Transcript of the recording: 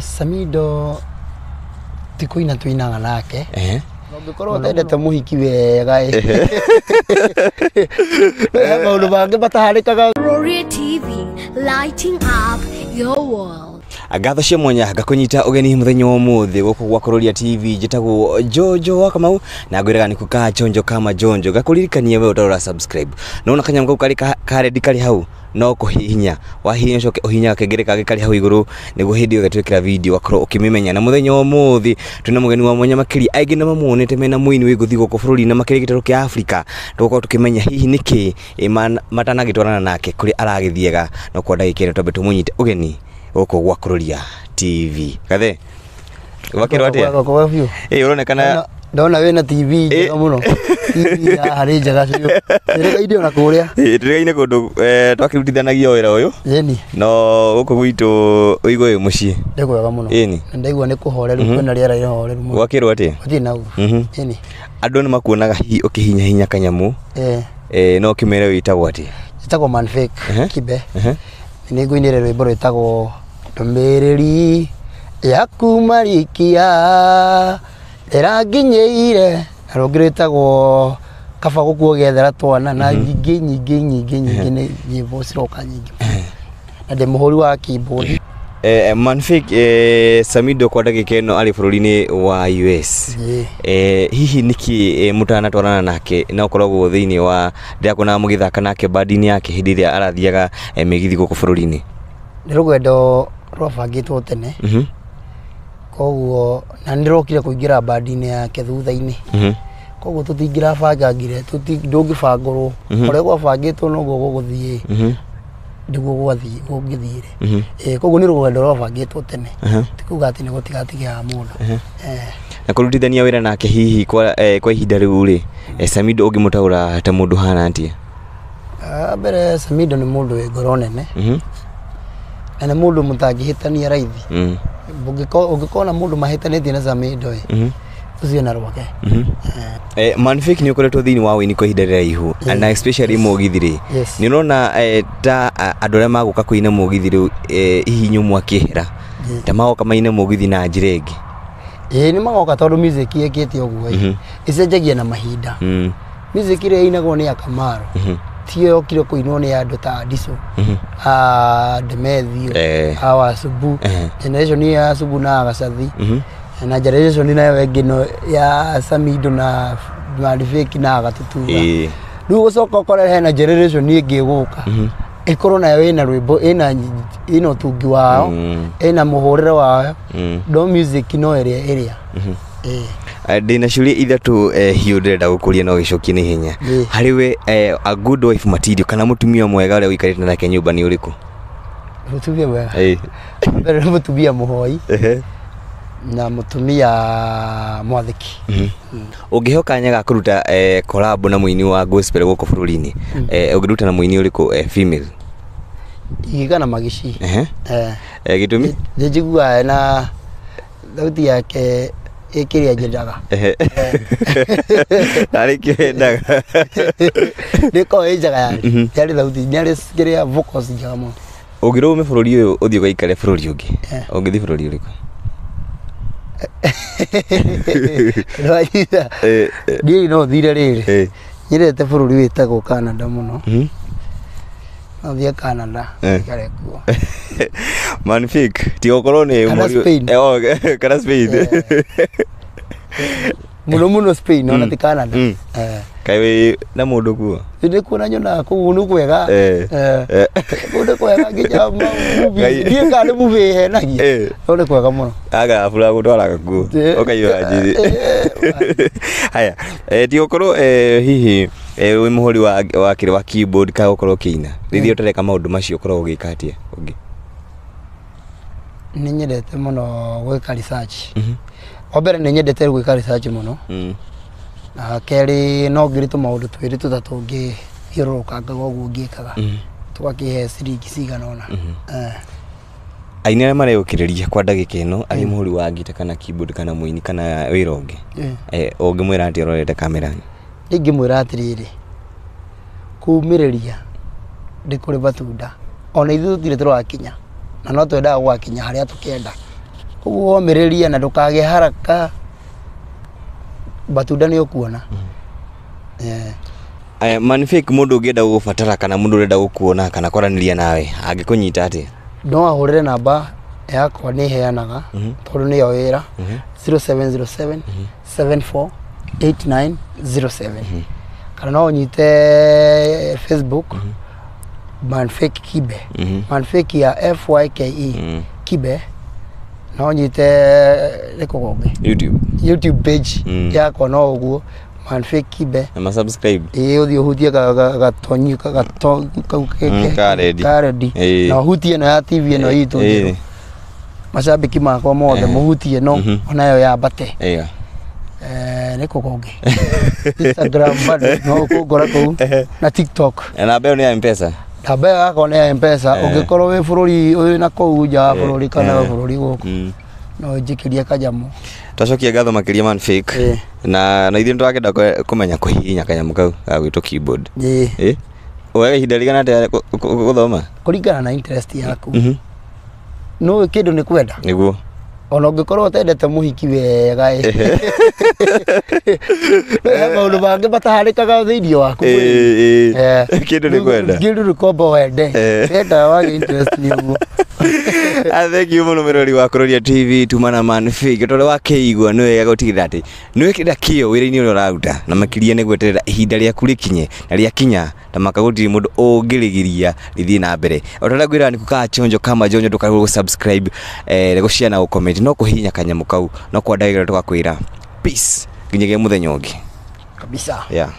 Samido tikuina tuinaga nake ngorwo tendete muhiki wega maundu bangi bataharikaga. Roria TV, lighting up your world. Agatho cia mwanya gakunyita ugeni muthenya wa muthi guku gwa Roria TV jitagwo Jojo wa Kamau na ngwiraga ni kuka chonjo kama jonjo gakuririkania we utarora subscribe nona kanyam gau kari karedi kari hau no kuhihinya wahihinya coke uhinya kengere kage kari hau iguru niguo hindi ugatwikira video akorwo ukimimenya na muthenya wa muthi tuna mugeni wa mwanya makiri aingi na mamuonete mena muini wi guthi guku bururi na makiri gitaro kia Africa tuko tukimenya hihi niki matanagitwarana nake kuri aragithiega no kwa ndagikere tobe tumunyite ugeni uko gwa Roria TV kathe wakiro atia uronekana ndona wena TV njega muno TV hari njega cio ndirega na kuria ndirega kundu twakirutithanagia wira uyu yeni no guku gwitu uigo uyu mucii ndekwega muno yeni ndaigua ni kuhoreru kwena riera ihoreru muno wakiro atia atia nau yeni andu ni makuonaga hihi ukihinya hinya kanyamu no kimere witagwo atia itagwo man fake kibe ni nguinire rwimbo rwitagwo ndumiriri yaku marikia eranginyeire arongretagwo kaba gukuo gethera twana na nyingi ni nyimbo ciroka nyingi na de muhuri wa keyboard man fake Samido kwa ndagika ino ari bururi-ini wa US hihi niki mutana twarana nake na ukoragwo thiini wa ndiakona mugithaka nake bandi-ini yake hindi iria arathiaga migithi guku bururi-ini ni rugendo rwabangitwo tene koguo na ndirokire kuingira bandi-ini yake thutha-ini koguo tutingira bangagire ndungibangorwo uria gwabangitwo noguo guguthie ndiguo gwathie gungithire koguo ni rugendo rwabangitwo tene tikuga ati ni gutigatigia mundu na kurutithania wira nake hihi kwa ihinda riu ri Samido ungimutaura ta mundu hana atia mbere Samido ni mundu wi ngoro nene na mundu mutangihitania raithi ungikona mundu mahitanitie na Samido ucio na rwake man fake ni ukoretwo thiini wa wini kwa ihinda raihu na especially mugithiri ni nona ta andu aria maguka kuina mugithiri hihi nyumu akihera ta magoka maina mugithi na njira ingi ni magoka tondu music yekite uguo icenjagia na mahinda music ire inagwo ni Akamaro tio kire kuinwo ni andu ta Diso Demethio Wasubu generation ni ya Subu na Gacathi na generation ni nayo engino ya Samido na Marifeki na Gatutuga riu gucoka ukore hena generation ni ingi guka ikorwo nayo ina rwimbo ina utungi wao ina muhurire wao do music no area ndina ciuria ithatu hiu ndirenda gukuria no gicokie ni hinya hariwe a good wife material kana mutumia mwega uria wikarite nake nyumba ni uriku mutumia mwega mbere mutumia muhoi na mutumia mwathiki ungihoka nyaga kuruta collab na muini wa gospel guko bururi-ini ungiruta na muini uriku female igana magici gitumi njigua na thauti yake ikiria njendaga ari kiendaga ndiko enjaga yari thauti nyari kiria vocals njaga mo ungirume bururi uyu uthio gaikare bururi ungi ungithi bururi uriku Raida ndi no thire riri nyirete bururi witagwo Canada muno thia Canada kare kuo man fake ti okorwo ni kana Spain muno Spain ona ti Canada kai na mundu kuo ndi kuona nyona kuo nu kwega mundu kwega nginya movie ndi kana movie he nagia ndi kwega muno aga afura gutwara kuo ukaiyo ajiri haya ti okorwo hihi wi muhuri wa kire wa keyboard ka ukorwo kiina rithio tereka maundu macio ukorwo ugikatia ungi ni nyendete muno gwika research obere ni nyendete gwika research muno na keri no ngiritu maundu twiri tutatu ngi hiruruka ngago guo ngikaga tugakihe ciringi cigana ona aini aria mareyukiriria kwa ndagika ino ari muhuri wa ngita kana keyboard kana muini kana wira ungi ungimwira ati urorete kamerani ingimwira atiriri kumiriria ndikuri batunda ona ithu tutire turakinya na no twenda gwakinya haria tukienda koguo omiriria na ndukage haraka batunda ni ukuona Manfake mundu ungienda gufatara kana mundu urenda gukuona kana kwaraniria nawe angikunyita ati no ahurire namba yakwa ni heanaga tondu ni yo wira 0707 74 8907 kana no nyite Facebook Manfake Kibe Manfake ya FYKE Kibe no nyite reko YouTube page yakwa no uguo Manfake Kibe na subscribe uthi uhutie gatonyi karedi na uhutie na TV no itu mashabiki makwa mothe muhutie no onayo ya bate niko konge Instagram bado no kugora ko na TikTok na beo ni M-Pesa tabe yako ni M-Pesa ungikorwo we bururi uyu na kou ja bururi kana bururi guku no jikiria kajamo twacokia ngatho makiria Manfake na ithuĩ ndĩrakenda kũmenya kũhihinya kanyamũ kau ga gwĩtwo keyboard wega ihinda rigana atĩa gũthoma kũringana na interest yaku no kĩndũ nĩ kwenda nĩguo ona ũngĩkorwo ũtendete mũhiki wega maũndũ mangĩ mataharĩkaga thĩinĩ waku kĩndũ nĩ kwenda kĩndũ nĩ kwamba wende wenda wage interest nĩ ũguo thank you muno mirori wa Kuroria TV tumana Manfake tole wakeigwa no wega gutigirira ati ni wikira kio wira-ini uri uraruta na makiria ni gweterera ihinda ria kurikinye na ria kinya ta makagutiri mundu ungirigiria rithie na mbere otara gwira ni kuka chonjo kama jonjo tukaru subscribe gushare na comment no kuhinya kanyamu kau no kwa ndagĩra tugakwira peace nginya muthenya ungi kabisa yeah